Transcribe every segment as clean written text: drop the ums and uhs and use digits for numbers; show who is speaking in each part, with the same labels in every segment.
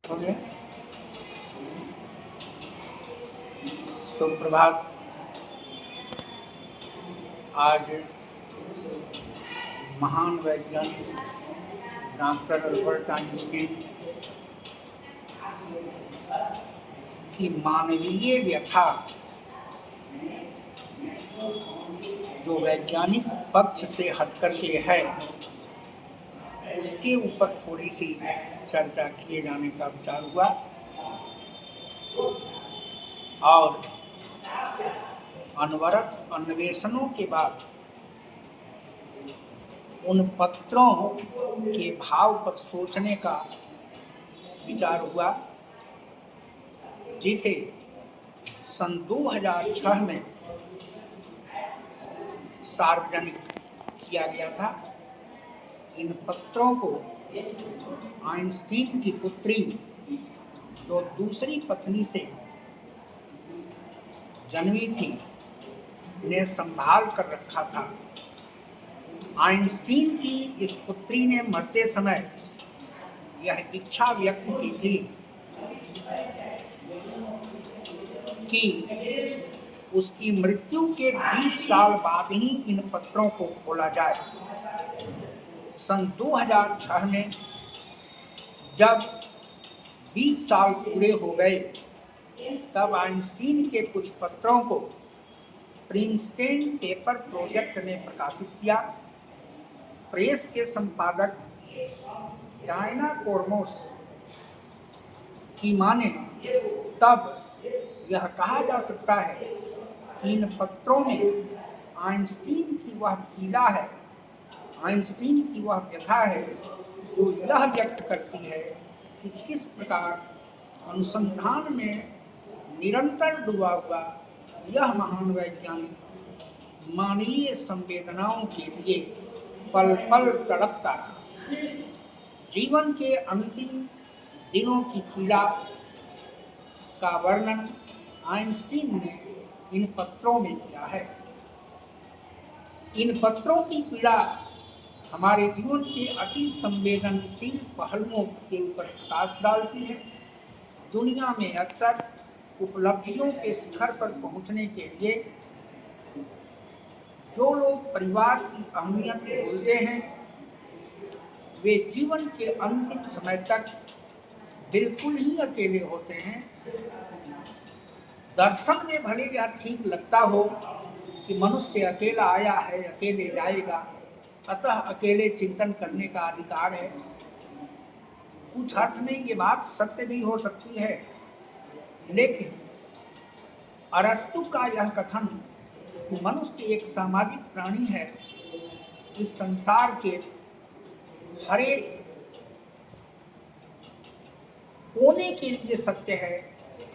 Speaker 1: हो गया। सुप्रभात। आज महान वैज्ञानिक डॉक्टर अल्बर्ट आइंस्टीन की मानवीय व्यथा जो वैज्ञानिक पक्ष से हटकर के है, उसके ऊपर थोड़ी सी चर्चा किए जाने का विचार हुआ। और अनवरत अन्वेषणों के बाद उन पत्रों के भाव पर सोचने का विचार हुआ, जिसे सन 2006 में सार्वजनिक किया गया था। इन पत्रों को आइंस्टीन की पुत्री, जो दूसरी पत्नी से जन्मी थी, ने संभाल कर रखा था। आइंस्टीन की इस पुत्री ने मरते समय यह इच्छा व्यक्त की थी कि उसकी मृत्यु के 20 साल बाद ही इन पत्रों को खोला जाए। सन 2006 में जब 20 साल पूरे हो गए, तब आइंस्टीन के कुछ पत्रों को प्रिंसटन पेपर प्रोजेक्ट ने प्रकाशित किया। प्रेस के संपादक डायना कोर्मोस की माने तब यह कहा जा सकता है कि इन पत्रों में आइंस्टीन की वह पीड़ा है, आइंस्टीन की वह व्यथा है, जो यह व्यक्त करती है कि किस प्रकार अनुसंधान में निरंतर डूबा हुआ यह महान वैज्ञानिक मानवीय संवेदनाओं के लिए पल पल तड़पता रहा। जीवन के अंतिम दिनों की पीड़ा का वर्णन आइंस्टीन ने इन पत्रों में किया है। इन पत्रों की पीड़ा हमारे जीवन के अति संवेदनशील पहलुओं के ऊपर प्रकाश डालती है। दुनिया में अक्सर उपलब्धियों के शिखर पर पहुंचने के लिए जो लोग परिवार की अहमियत भूलते हैं, वे जीवन के अंतिम समय तक बिल्कुल ही अकेले होते हैं। दर्शन में भले यह ठीक लगता हो कि मनुष्य अकेला आया है, अकेले जाएगा, अतः अकेले चिंतन करने का अधिकार है। कुछ अर्थ में ये बात सत्य भी हो सकती है, लेकिन अरस्तु का यह कथन कि मनुष्य एक सामाजिक प्राणी है, इस संसार के हर एक कोने के लिए सत्य है,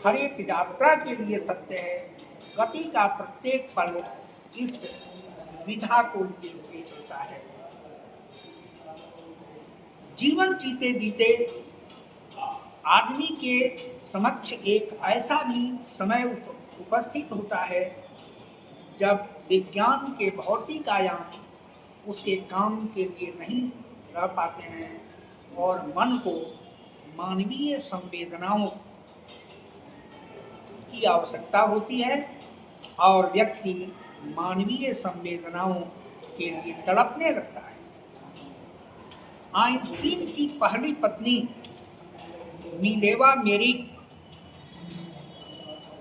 Speaker 1: हर एक यात्रा के लिए सत्य है। गति का प्रत्येक पल इस विधा को लिए हुए चलता है। जीवन जीते जीते आदमी के समक्ष एक ऐसा भी समय उपस्थित होता है जब विज्ञान के भौतिक आयाम उसके काम के लिए नहीं रह पाते हैं और मन को मानवीय संवेदनाओं की आवश्यकता होती है और व्यक्ति मानवीय संवेदनाओं के लिए तड़पने लगता है। आइंस्टीन की पहली पत्नी मिलेवा मेरिक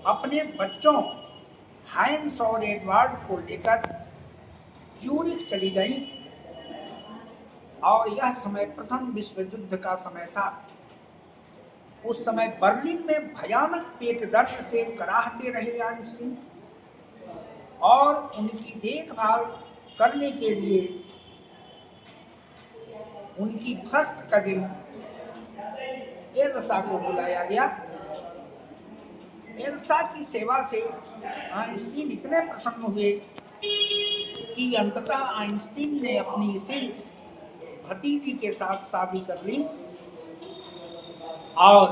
Speaker 1: अपने बच्चों हाइंस और एडवर्ड को लेकर ज्यूरिख चली गई और यह समय प्रथम विश्व युद्ध का समय था। उस समय बर्लिन में भयानक पेट दर्द से कराहते रहे आइंस्टीन और उनकी देखभाल करने के लिए उनकी फर्स्ट कजिन एल्सा को बुलाया गया। एल्सा की सेवा से आइंस्टीन इतने प्रसन्न हुए कि अंततः आइंस्टीन ने अपनी इसी भतीजी के साथ शादी कर ली और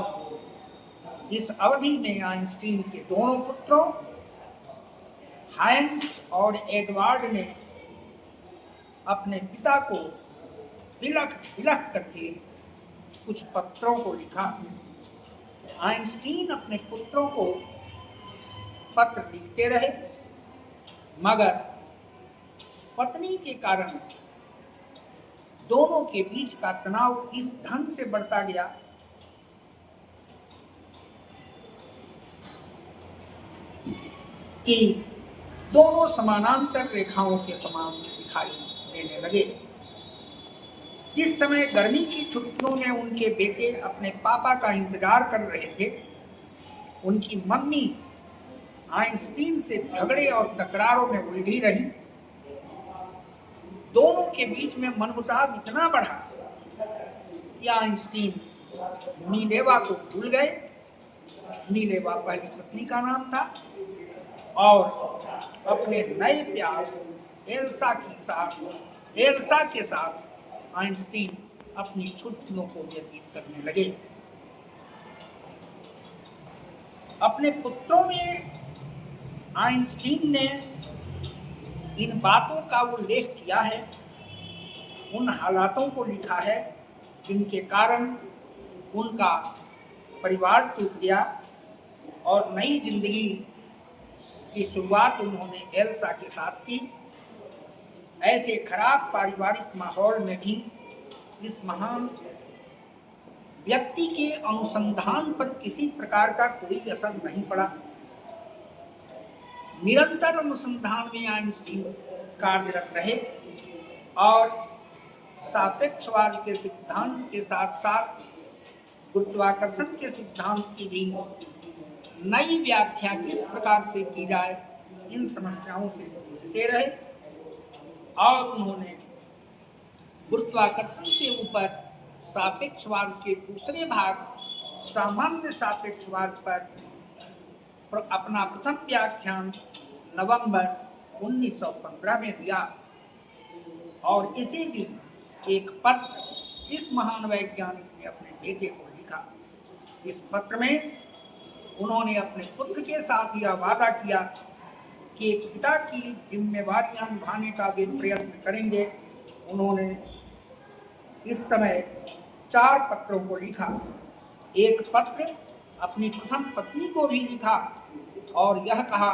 Speaker 1: इस अवधि में आइंस्टीन के दोनों पुत्रों हाइंस और एडवर्ड ने अपने पिता को बिलख करके कुछ पत्रों को लिखा आइंस्टीन अपने पुत्रों को पत्र लिखते रहे, मगर पत्नी के कारण दोनों के बीच का तनाव इस ढंग से बढ़ता गया कि दोनों समानांतर रेखाओं के समान दिखाई देने लगे। जिस समय गर्मी की छुट्टियों में उनके बेटे अपने पापा का इंतजार कर रहे थे, उनकी मम्मी आइंस्टीन से झगड़े और तकरारों में उलझी रही। दोनों के बीच में मनमुटाव इतना बढ़ा कि आइंस्टीन मीलेवा को भूल गए। मीलेवा पहली पत्नी का नाम था और अपने नए प्यार एल्सा के साथ आइंस्टीन अपनी छुट्टियों को व्यतीत करने लगे। अपने पुत्रों में आइंस्टीन ने इन बातों का उल्लेख किया है, उन हालातों को लिखा है जिनके कारण उनका परिवार टूट गया और नई जिंदगी की शुरुआत उन्होंने एल्सा के साथ की। ऐसे खराब पारिवारिक माहौल में भी इस महान व्यक्ति के अनुसंधान पर किसी प्रकार का कोई असर नहीं पड़ा। निरंतर अनुसंधान में आइंस्टीन कार्यरत रहे और सापेक्षवाद के सिद्धांत के साथ साथ गुरुत्वाकर्षण के सिद्धांत की भी नई व्याख्या किस प्रकार से की जाए, इन समस्याओं से जूझते रहे और उन्होंने गुरुत्वाकर्षण के ऊपर सापेक्षवाद के दूसरे भाग सामान्य सापेक्षवाद पर अपना प्रथम व्याख्यान नवंबर 1915 में दिया और इसी दिन एक पत्र इस महान वैज्ञानिक ने अपने बेटे को लिखा। इस पत्र में उन्होंने अपने पुत्र के साथ यह वादा किया कि एक पिता की जिम्मेवारियां निभाने का वे प्रयत्न करेंगे। उन्होंने इस समय 4 पत्रों को लिखा। एक पत्र अपनी प्रथम पत्नी को भी लिखा और यह कहा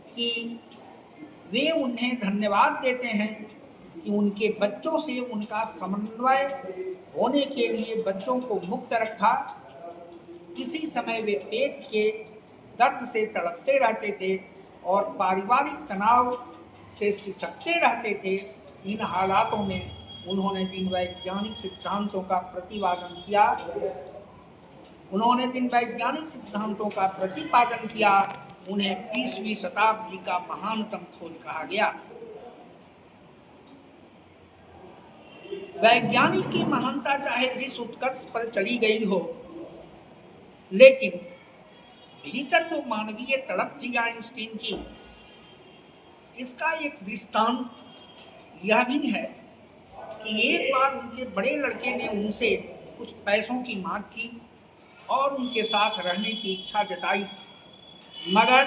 Speaker 1: कि वे उन्हें धन्यवाद देते हैं कि उनके बच्चों से उनका समन्वय होने के लिए बच्चों को मुक्त रखा। किसी समय वे पेट के दर्द से तड़पते रहते थे और पारिवारिक तनाव से सिसकते रहते थे। इन हालातों में उन्होंने जिन वैज्ञानिक सिद्धांतों का प्रतिपादन किया उन्हें 20वीं शताब्दी का महानतम खोज कहा गया। वैज्ञानिक की महानता चाहे जिस उत्कर्ष पर चली गई हो, लेकिन भीतर जो मानवीय तड़प थी आइंस्टीन की, इसका एक दृष्टांत यह भी है कि एक बार उनके बड़े लड़के ने उनसे कुछ पैसों की मांग की और उनके साथ रहने की इच्छा जताई, मगर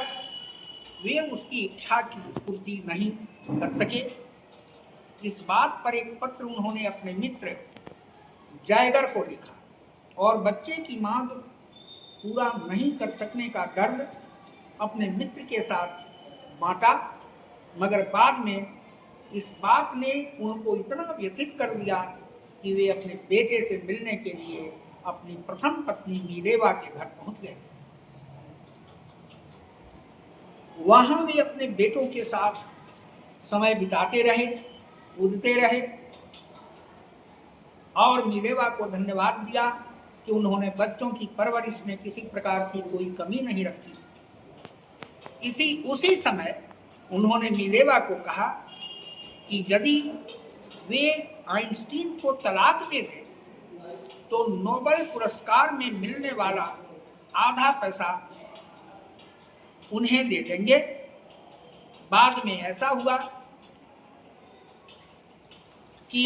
Speaker 1: वे उसकी इच्छा की पूर्ति नहीं कर सके। इस बात पर एक पत्र उन्होंने अपने मित्र जैगर को लिखा और बच्चे की मांग पूरा नहीं कर सकने का दर्द अपने मित्र के साथ बांटा, मगर बाद में इस बात ने उनको इतना व्यथित कर दिया कि वे अपने बेटे से मिलने के लिए अपनी प्रथम पत्नी मीलेवा के घर पहुंच गए। वहां वे अपने बेटों के साथ समय बिताते रहे, कूदते रहे और मीलेवा को धन्यवाद दिया कि उन्होंने बच्चों की परवरिश में किसी प्रकार की कोई कमी नहीं रखी। उसी समय उन्होंने मीलेवा को कहा कि यदि वे आइंस्टीन को तलाक दे दें तो नोबेल पुरस्कार में मिलने वाला आधा पैसा उन्हें दे देंगे। बाद में ऐसा हुआ कि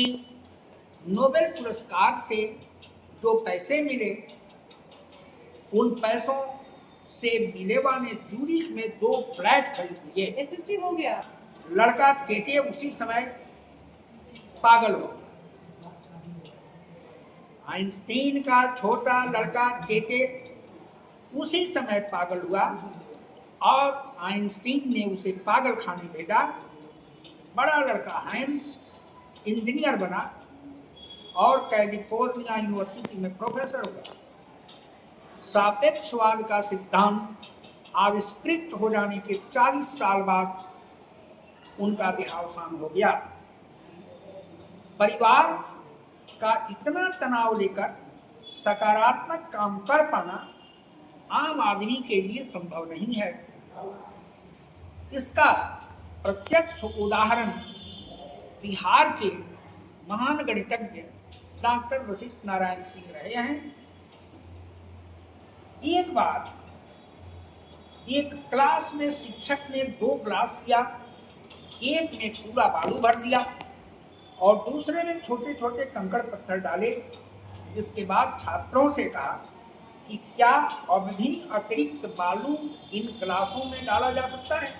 Speaker 1: नोबेल पुरस्कार से जो पैसे मिले, उन पैसों से मीलेवा ने जूरिक में 2 फ्लैट खरीद लिए।
Speaker 2: एसएसटी हो गया।
Speaker 1: लड़का टेटे उसी समय पागल हो गया। आइंस्टीन का छोटा लड़का टेटे उसी समय पागल हुआ और आइंस्टीन ने उसे पागल खाने भेजा। बड़ा लड़का हाइंस इंजीनियर बना और कैलिफोर्निया यूनिवर्सिटी में प्रोफेसर हुआ। सापेक्षवाद का सिद्धांत आविष्कृत हो जाने के 40 साल बाद उनका देहावसान हो गया। परिवार का इतना तनाव लेकर सकारात्मक काम कर पाना आम आदमी के लिए संभव नहीं है। इसका प्रत्यक्ष उदाहरण बिहार के महान गणितज्ञ डॉक्टर वशिष्ठ नारायण सिंह रहे हैं। एक बार एक क्लास में शिक्षक ने 2 ग्लास लिया, एक में पूरा बालू भर दिया और दूसरे में छोटे छोटे कंकड़ पत्थर डाले। इसके बाद छात्रों से कहा कि क्या अब भी अतिरिक्त बालू इन गिलासों में डाला जा सकता है।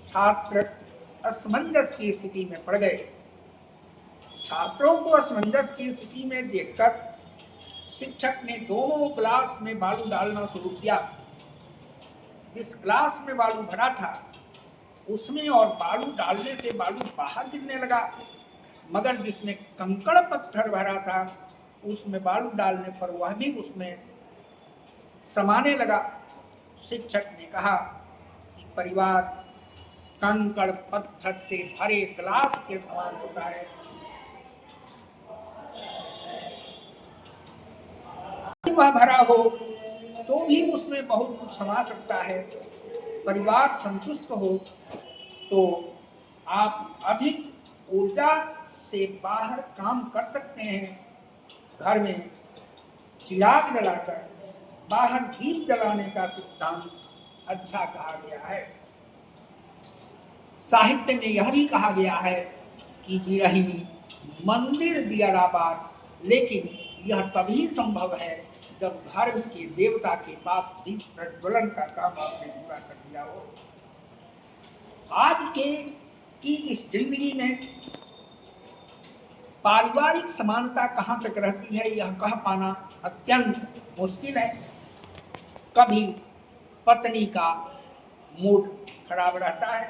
Speaker 1: छात्र असमंजस की स्थिति में पड़ गए। छात्रों को असमंजस की स्थिति में देखकर शिक्षक ने दोनों गिलास में बालू डालना शुरू किया। जिस गिलास में बालू भरा था उसमें और बालू डालने से बालू बाहर गिरने लगा, मगर जिसमें कंकड़ पत्थर भरा था उसमें बालू डालने पर वह भी उसमें समाने लगा। शिक्षक ने कहा कि परिवार कंकड़ पत्थर से भरे गिलास के समान होता है। वह भरा हो तो भी उसमें बहुत कुछ समा सकता है। परिवार संतुष्ट हो तो आप अधिक ऊर्जा से बाहर काम कर सकते हैं। घर में चिराग जलाकर बाहर दीप जलाने का सिद्धांत अच्छा कहा गया है। साहित्य में यह भी कहा गया है कि विरहिणी मंदिर दिया राबार, लेकिन यह तभी संभव है जब घर के देवता के पास दीप प्रज्वलन का काम आपने पूरा कर दिया हो। आज की इस जिंदगी में पारिवारिक समानता कहाँ तक रहती है यह कह पाना अत्यंत मुश्किल है। कभी पत्नी का मूड खराब रहता है,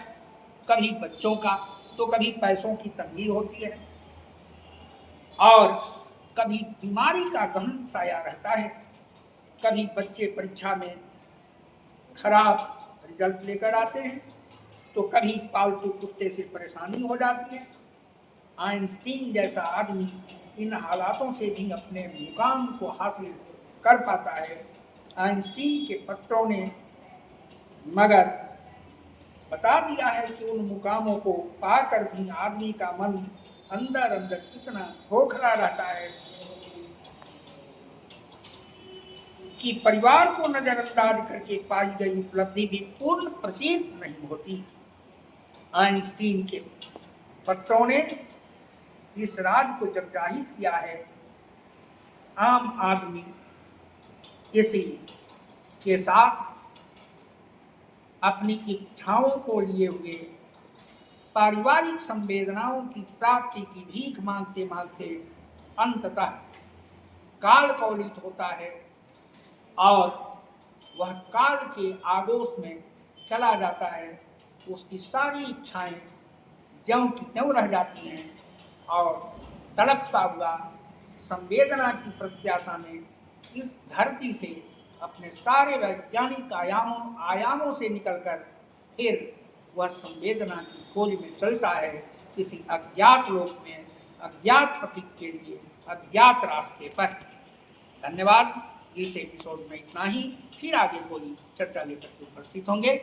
Speaker 1: कभी बच्चों का, तो कभी पैसों की तंगी होती है और कभी बीमारी का गहन साया रहता है। कभी बच्चे परीक्षा में खराब रिजल्ट लेकर आते हैं तो कभी पालतू कुत्ते से परेशानी हो जाती है। आइंस्टीन जैसा आदमी इन हालातों से भी अपने मुकाम को हासिल कर पाता है। आइंस्टीन के पत्रों ने मगर बता दिया है कि उन मुकामों को पाकर भी आदमी का मन अंदर अंदर कितना खोखला रहता है कि परिवार को नजरअंदाज करके पाई गई उपलब्धि भी पूर्ण प्रतीत नहीं होती। आइंस्टीन के पत्रों ने इस राज को जब जाहिर किया है, आम आदमी इसी के साथ अपनी इच्छाओं को लिए हुए पारिवारिक संवेदनाओं की प्राप्ति की भीख मांगते मांगते अंततः काल कौलित होता है और वह काल के आगोश में चला जाता है। उसकी सारी इच्छाएं ज्यों की त्यों रह जाती हैं और तड़पता हुआ संवेदना की प्रत्याशा में इस धरती से अपने सारे वैज्ञानिक आयामों से निकलकर फिर वह संवेदना की खोज में चलता है, किसी अज्ञात लोक में अज्ञात पथिक के लिए अज्ञात रास्ते पर। धन्यवाद। इस एपिसोड में इतना ही, फिर आगे कोई चर्चा लेकर के उपस्थित होंगे।